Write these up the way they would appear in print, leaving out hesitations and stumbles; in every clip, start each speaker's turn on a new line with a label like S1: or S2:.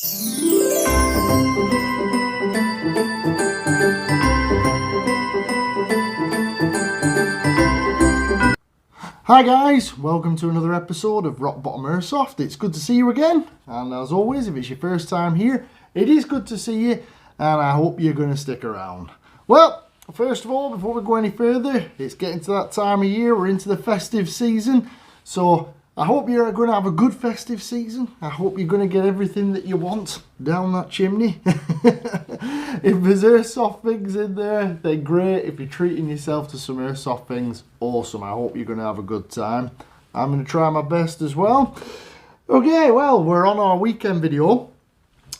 S1: Hi guys, welcome to another episode of Rock Bottom Airsoft. It's good to see you again, and as always, if it's your first time here, it is good to see you, and I hope you're going to stick around. Well, first of all, before we go any further, it's getting to that time of year, we're into the festive season, so I hope you're going to have a good festive season. I hope you're going to get everything that you want down that chimney. If there's airsoft things in there, they're great. If you're treating yourself to some airsoft things, awesome. I hope you're going to have a good time. I'm going to try my best as well. Okay, well, we're on our weekend video.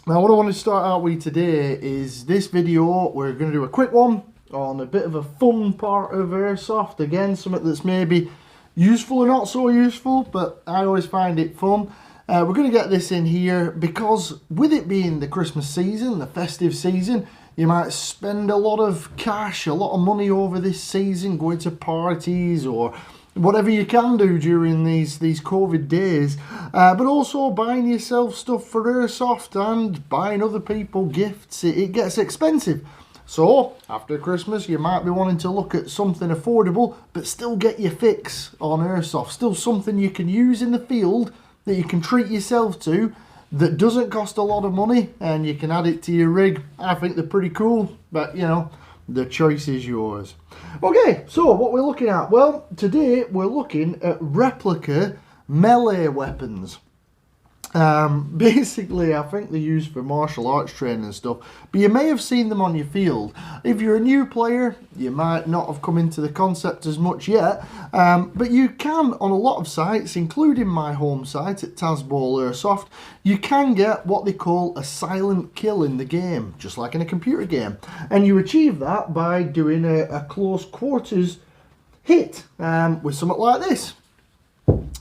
S1: Now, what I want to start out with today is this video. We're going to do a quick one on a bit of a fun part of airsoft. Again, something that's maybe useful or not so useful, but I always find it fun. We're going to get this in here because with it being the Christmas season, the festive season, you might spend a lot of cash, a lot of money over this season, going to parties or whatever you can do during these COVID days, but also buying yourself stuff for airsoft and buying other people gifts. It gets expensive. So, after Christmas, you might be wanting to look at something affordable, but still get your fix on airsoft. Still something you can use in the field that you can treat yourself to that doesn't cost a lot of money and you can add it to your rig. I think they're pretty cool, but you know, the choice is yours. Okay, so what we're looking at? Well, today we're looking at replica melee weapons. Basically, I think they're used for martial arts training and stuff, but you may have seen them on your field. If you're a new player, you might not have come into the concept as much yet, but you can on a lot of sites, including my home site at Tazball Airsoft, you can get what they call a silent kill in the game, just like in a computer game, and you achieve that by doing a close quarters hit with something like this.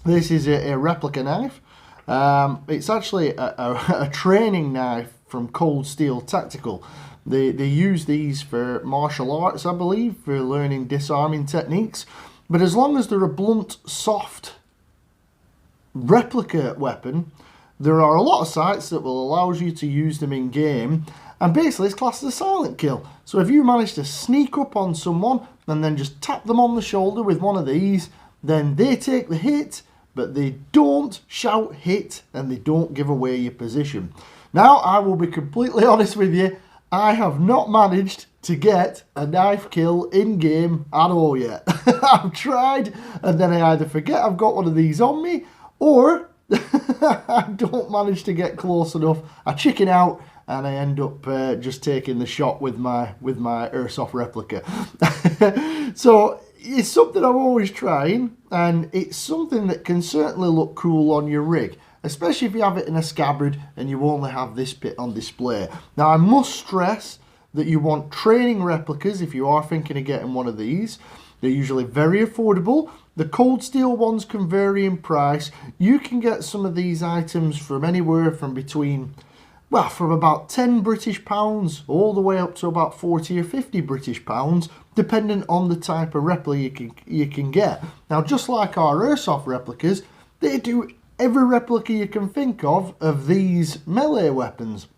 S1: This is a replica knife. It's actually a training knife from Cold Steel Tactical. They use these for martial arts, I believe, for learning disarming techniques. But as long as they're a blunt, soft replica weapon, there are a lot of sites that will allow you to use them in game. And basically it's classed as a silent kill. So if you manage to sneak up on someone and then just tap them on the shoulder with one of these, then they take the hit, but they don't shout hit and they don't give away your position. Now, I will be completely honest with you, I have not managed to get a knife kill in game at all yet. I've tried and then I either forget I've got one of these on me or I don't manage to get close enough. I chicken out and I end up just taking the shot with my airsoft replica. So it's something I'm always trying, and it's something that can certainly look cool on your rig, especially if you have it in a scabbard and you only have this bit on display. Now, I must stress that you want training replicas if you are thinking of getting one of these. They're usually very affordable. The cold steel ones can vary in price. You can get some of these items from anywhere from between, well, from about 10 British pounds all the way up to about 40 or 50 British pounds, depending on the type of replica you can get. Now, just like our airsoft replicas, they do every replica you can think of these melee weapons.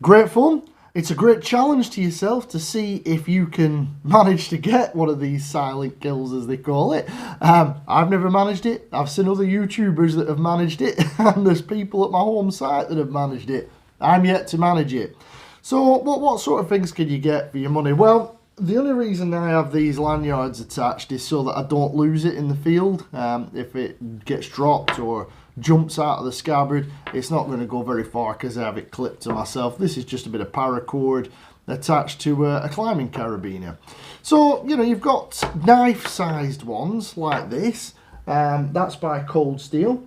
S1: Great fun. It's a great challenge to yourself to see if you can manage to get one of these silent kills, as they call it. I've never managed it. I've seen other YouTubers that have managed it, and there's people at my home site that have managed it. I'm yet to manage it. So what sort of things can you get for your money? Well, the only reason I have these lanyards attached is so that I don't lose it in the field. If it gets dropped or jumps out of the scabbard, it's not going to go very far because I have it clipped to myself. This is just a bit of paracord attached to a climbing carabiner. So, you know, you've got knife-sized ones like this. That's by Cold Steel.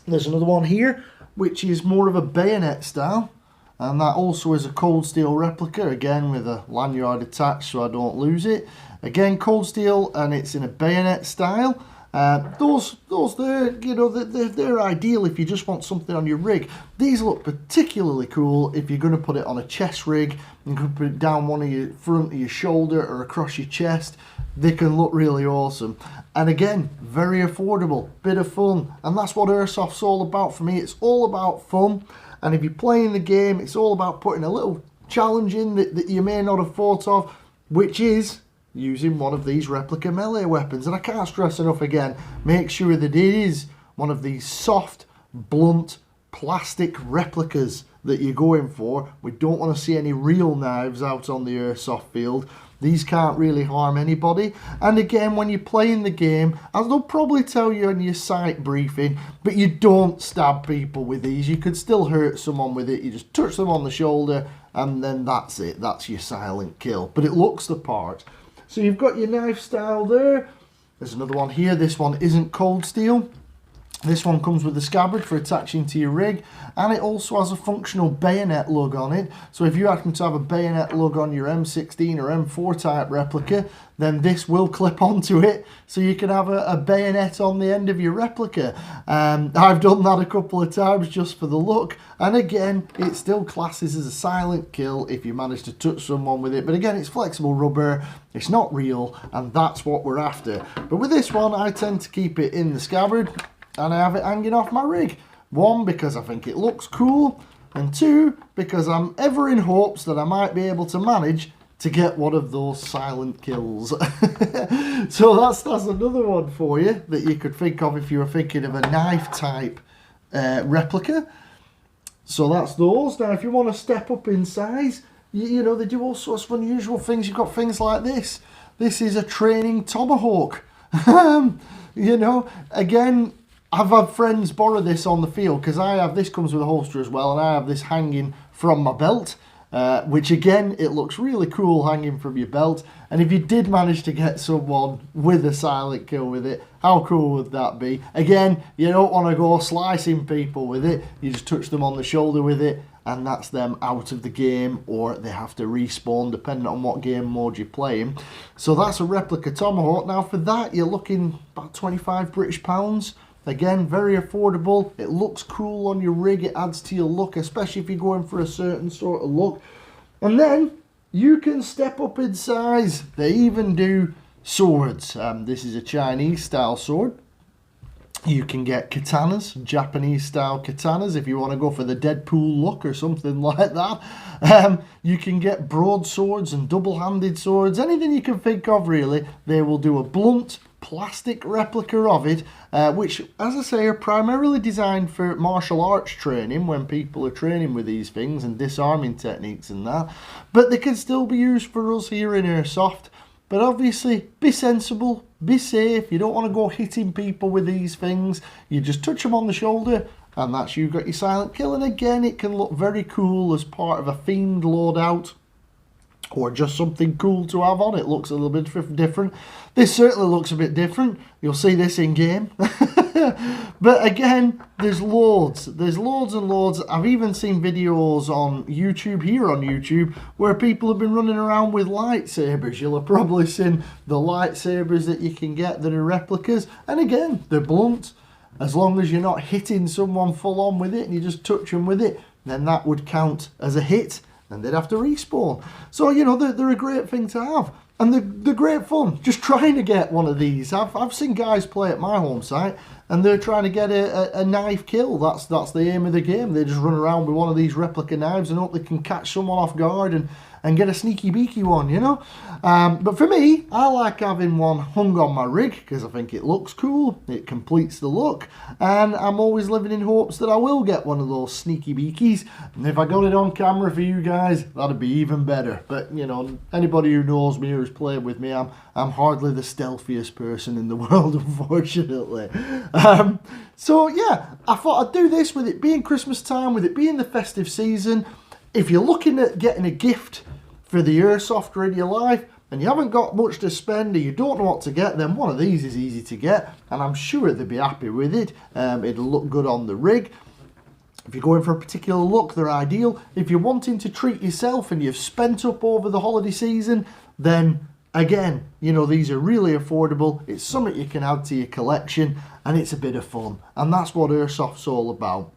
S1: There's another one here, which is more of a bayonet style. And that also is a Cold Steel replica, again with a lanyard attached so I don't lose it. Again, Cold Steel, and it's in a bayonet style. They're ideal if you just want something on your rig. These look particularly cool if you're going to put it on a chest rig. You can put it down one of your front of your shoulder or across your chest. They can look really awesome. And again, very affordable, bit of fun. And that's what Airsoft's all about for me. It's all about fun. And if you're playing the game, it's all about putting a little challenge in that you may not have thought of, which is using one of these replica melee weapons. And I can't stress enough again, make sure that it is one of these soft, blunt, plastic replicas that you're going for. We don't want to see any real knives out on the airsoft field. These can't really harm anybody. And again, when you're playing the game, as they'll probably tell you in your site briefing, but you don't stab people with these. You could still hurt someone with it. You just touch them on the shoulder and then that's it. That's your silent kill. But it looks the part. So you've got your knife style there. There's another one here. This one isn't cold steel. This one comes with a scabbard for attaching to your rig, and it also has a functional bayonet lug on it. So if you happen to have a bayonet lug on your M16 or M4 type replica, then this will clip onto it, so you can have a bayonet on the end of your replica. I've done that a couple of times just for the look, and again, it still classes as a silent kill if you manage to touch someone with it. But again, it's flexible rubber, it's not real, and that's what we're after. But with this one, I tend to keep it in the scabbard, and I have it hanging off my rig. One, because I think it looks cool, and two, because I'm ever in hopes that I might be able to manage to get one of those silent kills. So that's another one for you that you could think of if you were thinking of a knife type replica. So that's those. Now if you want to step up in size, you know, they do all sorts of unusual things. You've got things like this. This is a training tomahawk. You know, again, I've had friends borrow this on the field because I have, this comes with a holster as well, and I have this hanging from my belt, which again, it looks really cool hanging from your belt. And if you did manage to get someone with a silent kill with it, how cool would that be? Again, you don't want to go slicing people with it, you just touch them on the shoulder with it, and that's them out of the game, or they have to respawn depending on what game mode you're playing. So that's a replica tomahawk. Now for that, you're looking about 25 British pounds. Again, very affordable. It looks cool on your rig. It adds to your look, especially if you're going for a certain sort of look. And then you can step up in size. They even do swords. This is a Chinese style sword. You can get katanas, Japanese style katanas, if you want to go for the Deadpool look or something like that. You can get broadswords and double-handed swords, anything you can think of really. They will do a blunt plastic replica of it, which, as I say, are primarily designed for martial arts training when people are training with these things and disarming techniques and that. But they can still be used for us here in Airsoft. But obviously, be sensible, be safe. You don't want to go hitting people with these things. You just touch them on the shoulder, and that's you got your silent kill. And again, it can look very cool as part of a themed loadout, or just something cool to have on. It looks a little bit different. This certainly looks a bit different. You'll see this in game. But again, there's loads. There's loads and loads. I've even seen videos on YouTube, here on YouTube, where people have been running around with lightsabers. You'll have probably seen the lightsabers that you can get that are replicas. And again, they're blunt. As long as you're not hitting someone full on with it and you just touch them with it, then that would count as a hit, and they'd have to respawn. So, you know, they're a great thing to have. And they're great fun. Just trying to get one of these. I've seen guys play at my home site, and they're trying to get a knife kill. That's the aim of the game. They just run around with one of these replica knives and hope they can catch someone off guard and get a sneaky beaky one, you know. But for me, I like having one hung on my rig because I think it looks cool. It completes the look, and I'm always living in hopes that I will get one of those sneaky beakies. And if I got it on camera for you guys, that'd be even better. But you know, anybody who knows me or who's played with me, I'm hardly the stealthiest person in the world, unfortunately. So yeah, I thought I'd do this with it being Christmas time, with it being the festive season. If you're looking at getting a gift for the Airsofter in your life and you haven't got much to spend or you don't know what to get, then one of these is easy to get, and I'm sure they'll be happy with it. It'll look good on the rig. If you're going for a particular look, they're ideal. If you're wanting to treat yourself and you've spent up over the holiday season, then Again, you know, these are really affordable. It's something you can add to your collection, and it's a bit of fun. And that's what Airsoft's all about.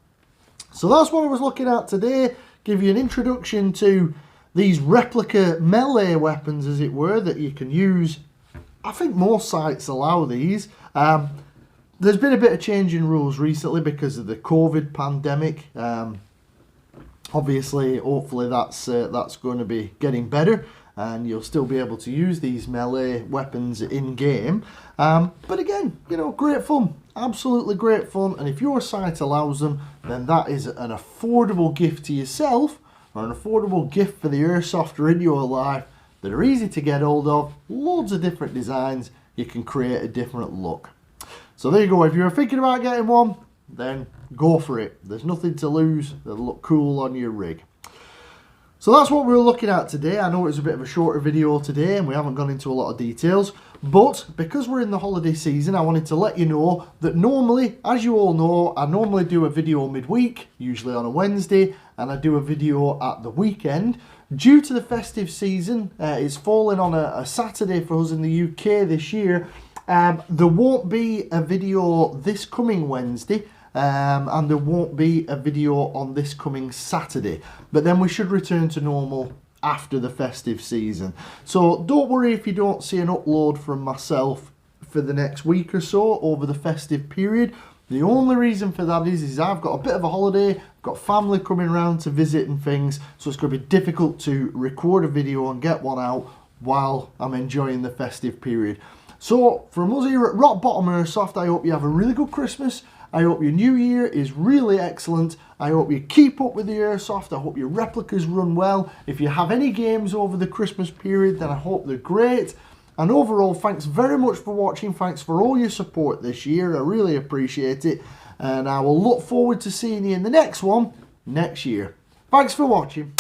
S1: So that's what I was looking at today. Give you an introduction to these replica melee weapons, as it were, that you can use. I think most sites allow these. There's been a bit of change in rules recently because of the COVID pandemic. Obviously, hopefully that's going to be getting better, and you'll still be able to use these melee weapons in game. But again, you know, great fun, absolutely great fun. And if your site allows them, then that is an affordable gift to yourself, or an affordable gift for the Airsofter in your life, that are easy to get hold of, loads of different designs. You can create a different look. So there you go. If you're thinking about getting one, then go for it. There's nothing to lose. They'll look cool on your rig. So that's what we were looking at today. I know it was a bit of a shorter video today and we haven't gone into a lot of details, but because we're in the holiday season, I wanted to let you know that normally, as you all know, I normally do a video midweek, usually on a Wednesday, and I do a video at the weekend. Due to the festive season, it's falling on a Saturday for us in the UK this year. There won't be a video this coming Wednesday, and there won't be a video on this coming Saturday, but then we should return to normal after the festive season. So don't worry if you don't see an upload from myself for the next week or so over the festive period. The only reason for that is I've got a bit of a holiday, I've got family coming around to visit and things, so it's going to be difficult to record a video and get one out while I'm enjoying the festive period. So from us here at Rock Bottom Airsoft, I hope you have a really good Christmas. I hope your new year is really excellent. I hope you keep up with the Airsoft. I hope your replicas run well. If you have any games over the Christmas period, then I hope they're great. And overall, thanks very much for watching. Thanks for all your support this year. I really appreciate it. And I will look forward to seeing you in the next one next year. Thanks for watching.